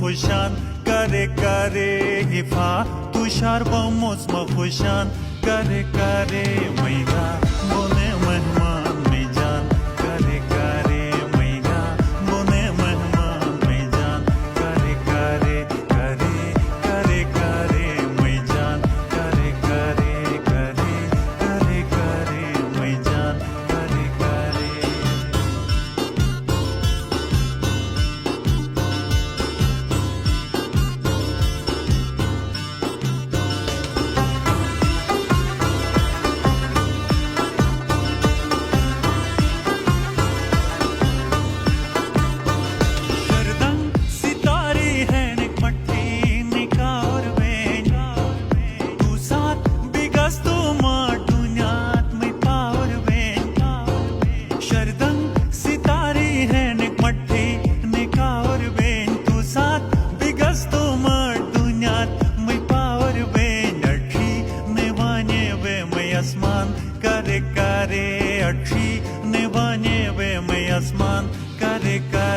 खुशान करे करे हिफा तुषार मोसम खुशान करे करे मैगा बोने मेहमान में जान करे करे मैगा बोने मेहमान में जान करे करे करे करे करे मैं जान करे करे करे करे करे मैं जान करे करे आसमान करे करे अच्छी निभाने वे मैं आसमान करे करे